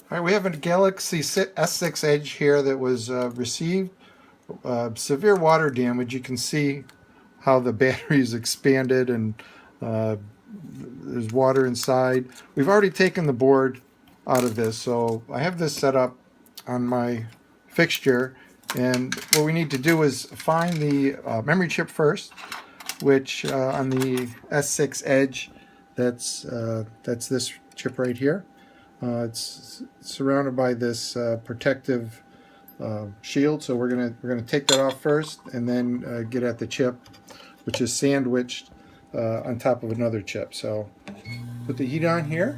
All right, we have a Galaxy S6 Edge here that was received severe water damage. You can see how the battery's expanded and there's water inside. We've already taken the board out of this, so I have this set up on my fixture, and what we need to do is find the memory chip first, which on the S6 Edge, that's this chip right here. It's surrounded by this protective shield, so we're gonna take that off first, and then get at the chip, which is sandwiched on top of another chip. So put the heat on here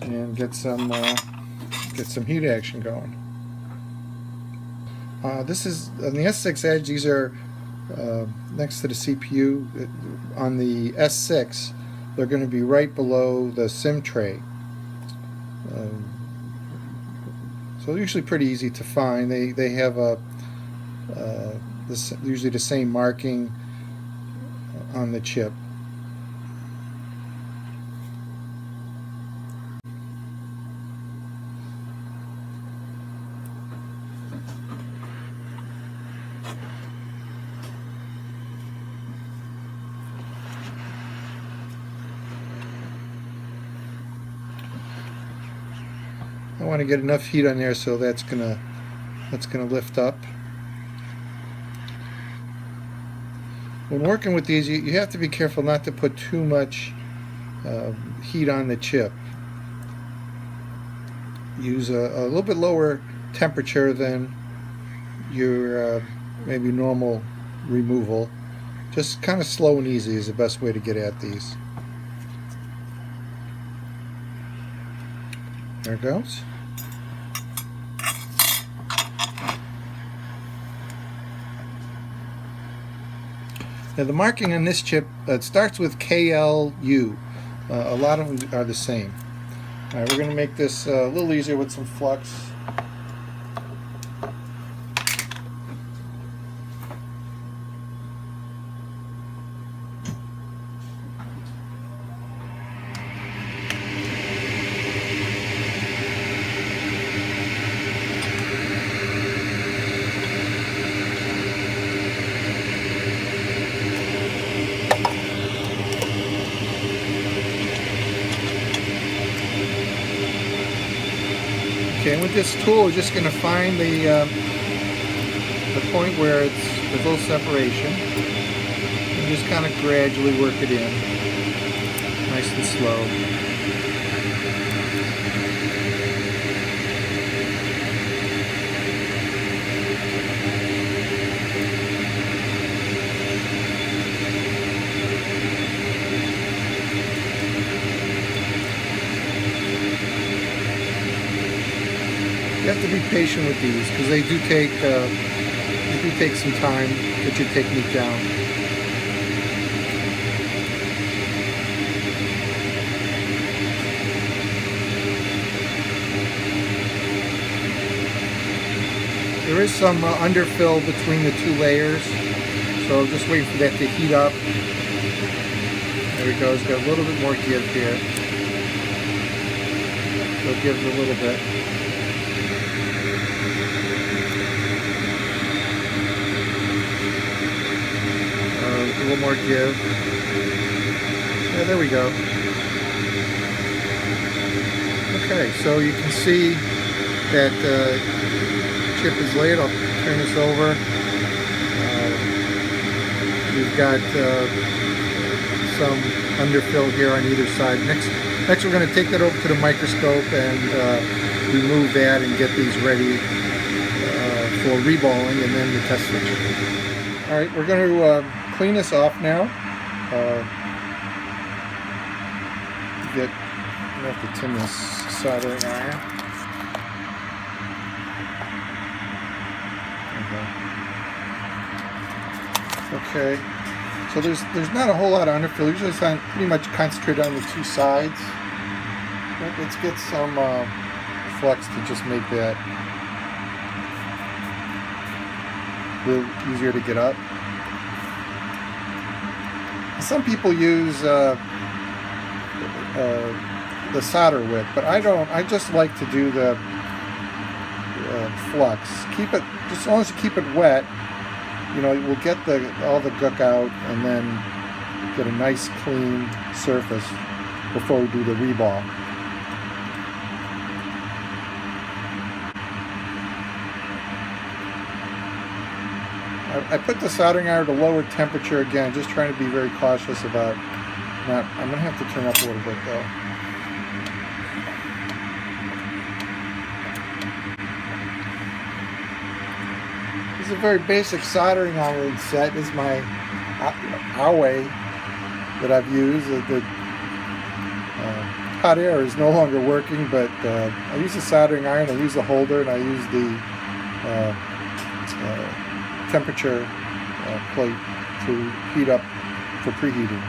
and get some heat action going. This is on the S6 Edge. These are next to the CPU. On the S6, they're going to be right below the SIM tray. So usually pretty easy to find. They have usually the same marking on the chip. I want to get enough heat on there so that's gonna lift up. When working with these, you have to be careful not to put too much heat on the chip. Use a little bit lower temperature than your maybe normal removal. Just kind of slow and easy is the best way to get at these. There it goes. Now the marking on this chip, it starts with KLU. A lot of them are the same. All right, we're going to make this a little easier with some flux. Okay, and with this tool, we're just going to find the point where there's a little separation, and just kind of gradually work it in, nice and slow. You have to be patient with these because they do take some time to get your technique down. There is some underfill between the two layers, so just wait for that to heat up. There we go. It's got a little bit more give here. So it gives a little bit. A little more give. Yeah, there we go. Okay, so you can see that chip is laid. I'll turn this over. We've got some underfill here on either side. Next we're going to take that over to the microscope and remove that and get these ready for reballing and then the test switch. All right, we're going to clean this off now. I have to tin this soldering iron. Okay, so there's not a whole lot of underfill. Usually it's pretty much concentrated on the two sides. Let's get some flux to just make that a little easier to get up. Some people use the solder wick, but I don't. I just like to do the flux. Keep it, just as long as you keep it wet, you know, we'll get all the gook out and then get a nice clean surface before we do the reball. I put the soldering iron at a lower temperature again, just trying to be very cautious about not. I'm going to have to turn up a little bit though. This is a very basic soldering iron set. This is my Awe that I've used. The hot air is no longer working, but I use the soldering iron, I use the holder, and I use the temperature plate to heat up for preheating.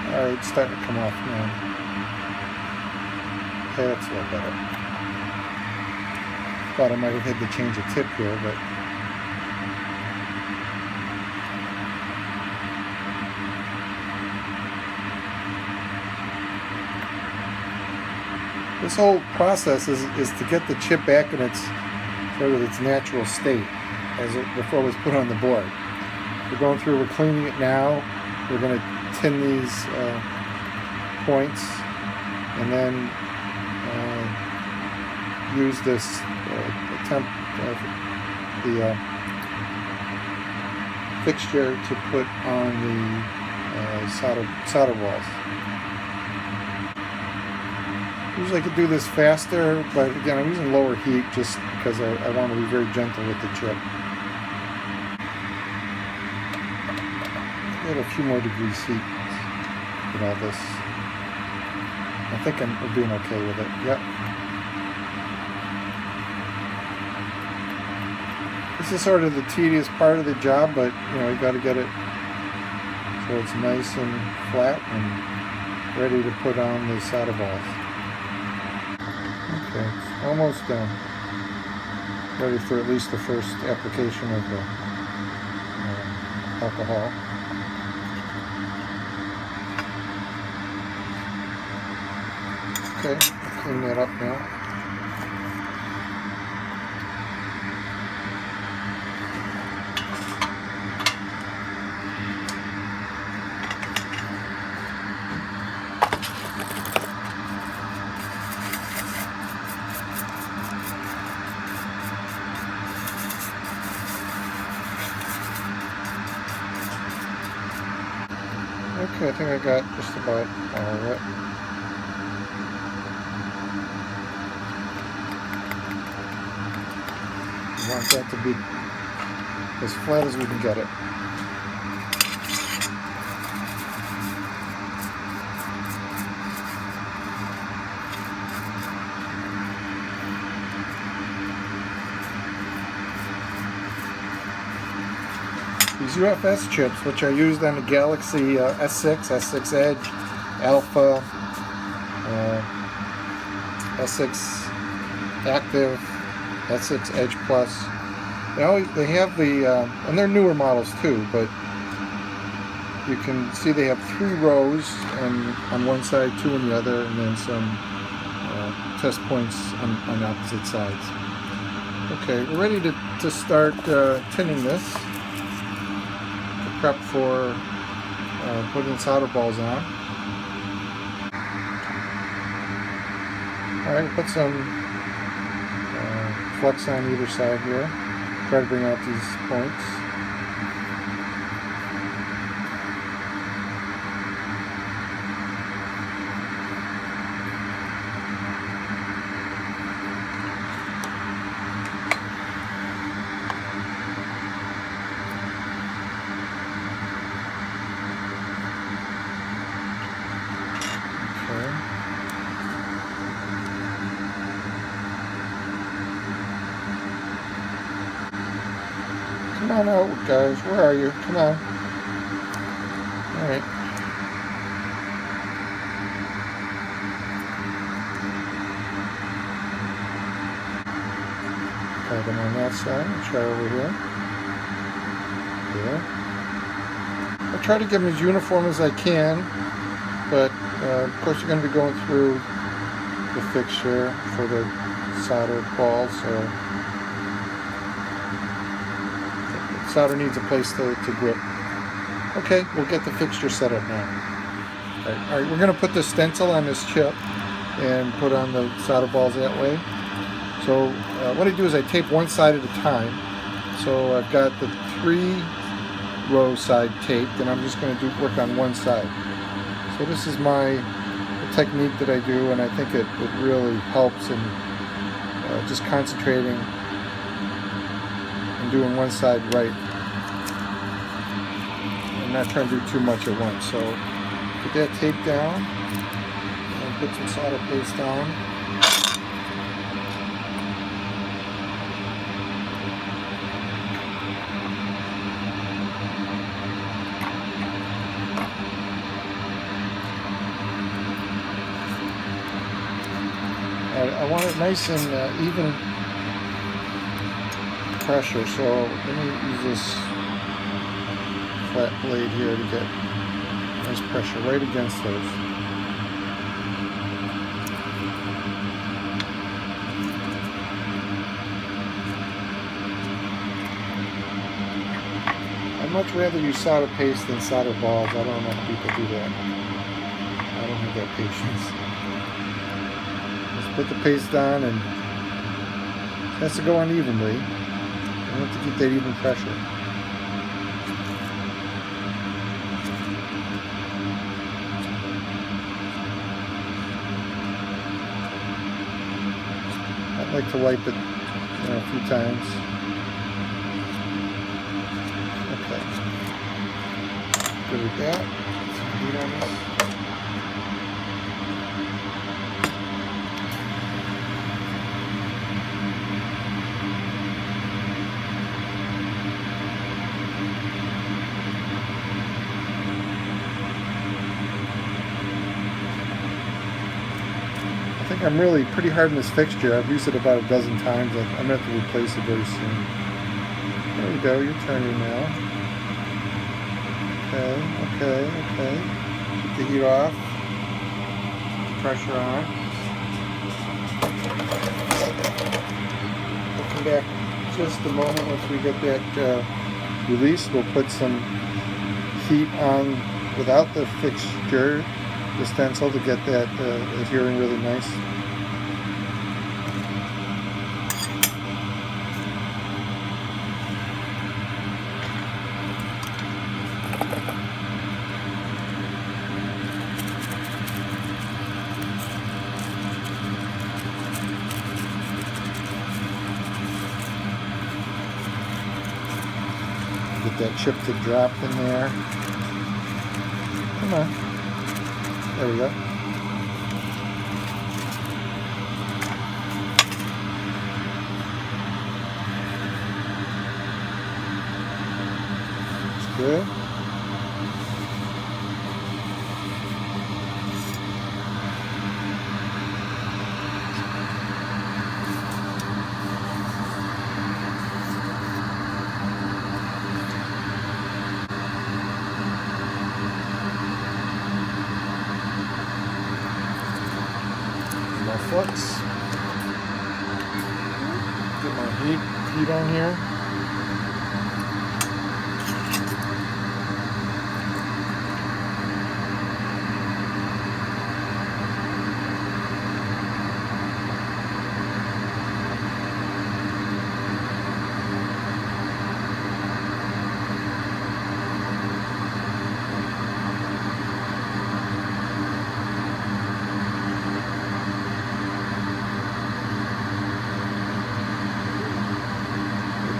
Alright, it's starting to come off now. Okay, that's a little better. Thought I might have had to change a tip here, but this whole process is to get the chip back in its sort of its natural state before it was put on the board. We're cleaning it now. We're going to tin these points and then use this fixture to put on the solder balls. Usually I could do this faster, but again I'm using lower heat just because I want to be very gentle with the chip. Get a few more degrees heat with all this. I think I'm doing okay with it. Yep. This is sort of the tedious part of the job, but you know, you got to get it so it's nice and flat and ready to put on the solder balls. Okay, almost done. Ready for at least the first application of the alcohol. Okay, I'll clean that up now. Okay, I think I got just about all of it. I want that to be as flat as we can get it. These UFS chips, which are used on the Galaxy S6, S6 Edge, Alpha, S6 Active, S6 Edge Plus. They have the, and they're newer models too, but you can see they have 3 rows and on one side, 2 on the other, and then some test points on the opposite sides. Okay, we're ready to start tinning this. Prep for putting solder balls on. Alright, put some flux on either side here. Try to bring out these points. Come on out, guys. Where are you? Come on. All right. Carbon on that side. Try over here. There. I try to get them as uniform as I can, but of course you're going to be going through the fixture for the solder ball, so the solder needs a place to grip. Okay, we'll get the fixture set up now. All right, we're going to put the stencil on this chip and put on the solder balls that way. So what I do is I tape one side at a time. So I've got the 3-row side taped, and I'm just going to work on one side. So this is the technique that I do, and I think it really helps in just concentrating and doing one side right, and not trying to do too much at once. So put that tape down and put some solder paste on. I want it nice and even pressure, so let me use this flat blade here to get nice pressure right against those. I'd much rather use solder paste than solder balls. I don't know how people do that. I don't have that patience. Put the paste on, and it has to go on evenly. You have to keep that even pressure. I'd like to wipe it a few times. Okay. Good with that. Some heat on this. I think I'm really pretty hard in this fixture. I've used it about a dozen times. I'm going to have to replace it very soon. There we go, you're turning now. Okay. Keep the heat off. Pressure on. We'll come back just a moment once we get that released. We'll put some heat on without the fixture, the stencil, to get that adhering really nice. Get that chip to drop in there. Come on. There we go. That's good. Flux. Get my heat on here.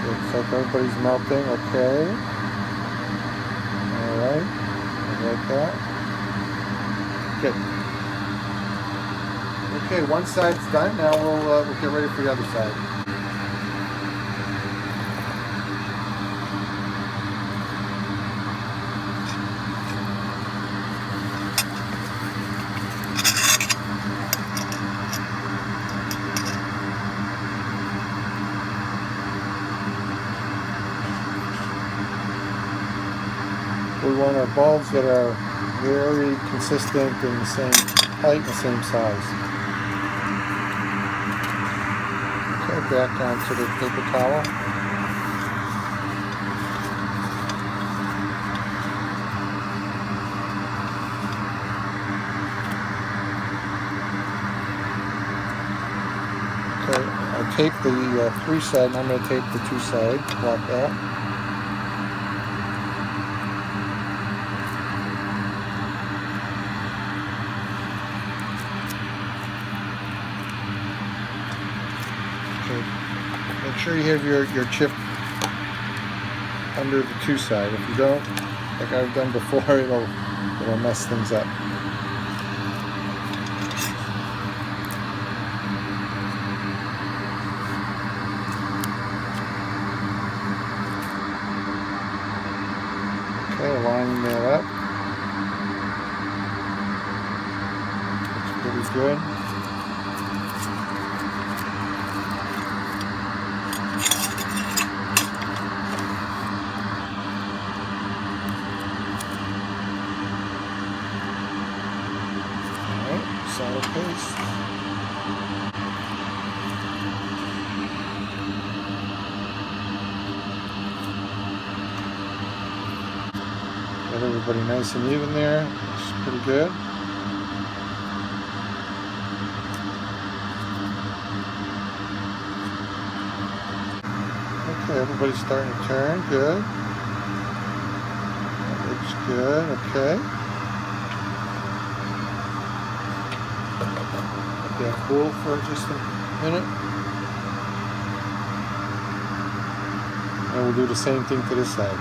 Looks like everybody's melting. Okay. Alright. I like that. Good. Okay, one side's done. Now we'll get ready for the other side. we want our bulbs that are very consistent and the same height and the same size. Okay, back onto the paper towel. Okay, I taped the 3 side, and I'm going to tape the 2 side, like that. Okay, make sure you have your chip under the 2 side. If you don't, like I've done before, it'll mess things up. Okay, lining that up. Looks pretty good. Alright, solid paste. Got everybody nice and even there. Looks pretty good. Okay, everybody's starting to turn. Good. That looks good. Okay. Let that cool for just a minute. And we'll do the same thing to this side.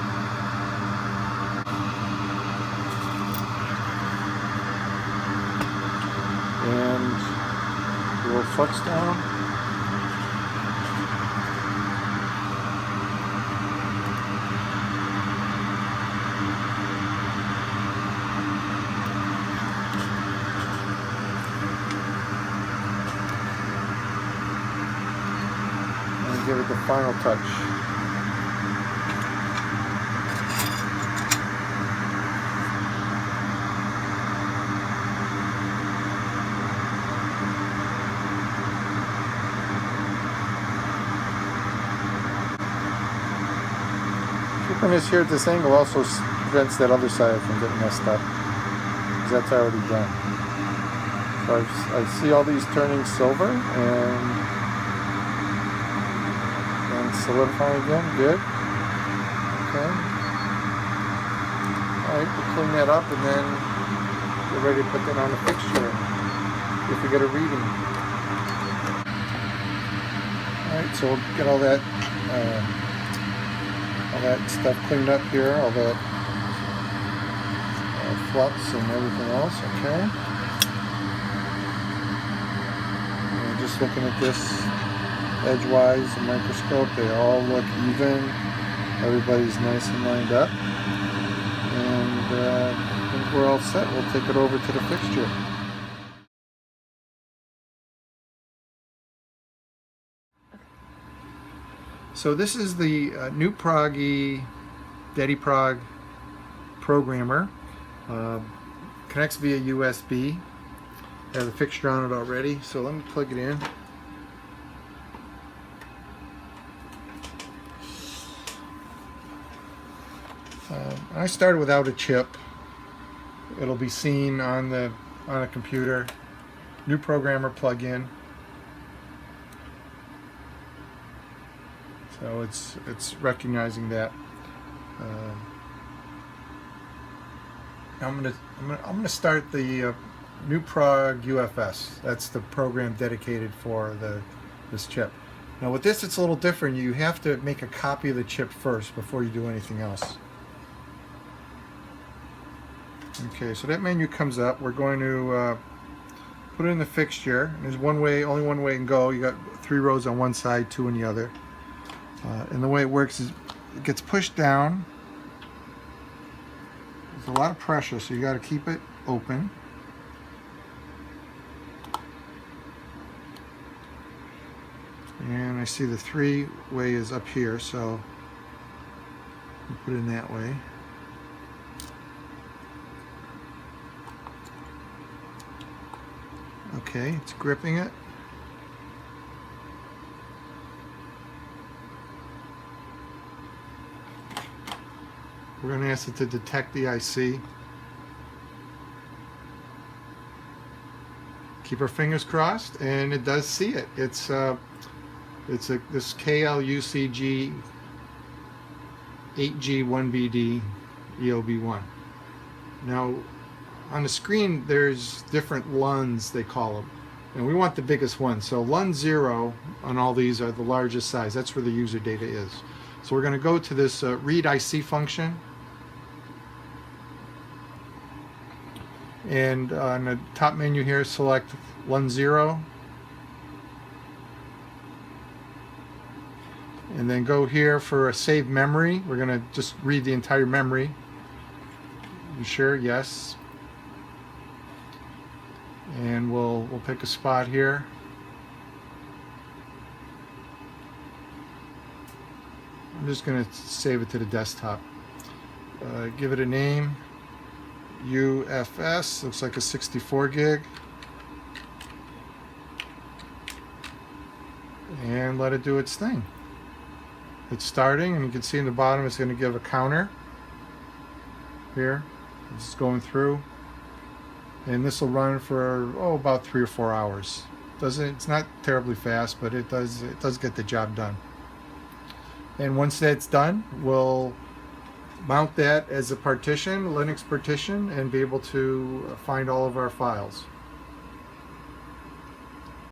And a little flux down. And give it the final touch. Keeping this here at this angle also prevents that other side from getting messed up, because that's already done. So I see all these turning silver and solidifying again. Good. Okay. Alright, we'll clean that up and then get ready to put that on the fixture if we get a reading. Alright, so we'll get all that stuff cleaned up here, all that flux and everything else. Okay. And just looking at this edgewise, the microscope, they all look even. Everybody's nice and lined up. And I think we're all set. We'll take it over to the fixture. So this is the new Proggy DediProg programmer. Connects via USB. I have the fixture on it already, so let me plug it in. I started without a chip. It'll be seen on a computer. New programmer plug-in. So it's recognizing that. I'm gonna start the new Prog UFS. That's the program dedicated for this chip. Now with this, it's a little different. You have to make a copy of the chip first before you do anything else. Okay, so that menu comes up. We're going to put it in the fixture. There's one way, only one way it can go. You got 3 rows on one side, 2 on the other. And the way it works is it gets pushed down. There's a lot of pressure, so you got to keep it open. And I see the 3-way is up here, so we put it in that way. Okay, it's gripping it. We're going to ask it to detect the IC. Keep our fingers crossed, and it does see it. It's this KLUCG 8G1BD EOB1. Now, on the screen, there's different LUNs, they call them. And we want the biggest one. So LUN 0 on all these are the largest size. That's where the user data is. So we're going to go to this read IC function. And on the top menu here, select LUN 0. And then go here for a save memory. We're going to just read the entire memory. You sure? Yes. And we'll pick a spot here. I'm just going to save it to the desktop. Give it a name. UFS, looks like a 64 gig. And let it do its thing. It's starting, and you can see in the bottom it's going to give a counter. Here, it's going through. And this will run for, about 3 or 4 hours. It's not terribly fast, but it does get the job done. And once that's done, we'll mount that as a partition, Linux partition, and be able to find all of our files.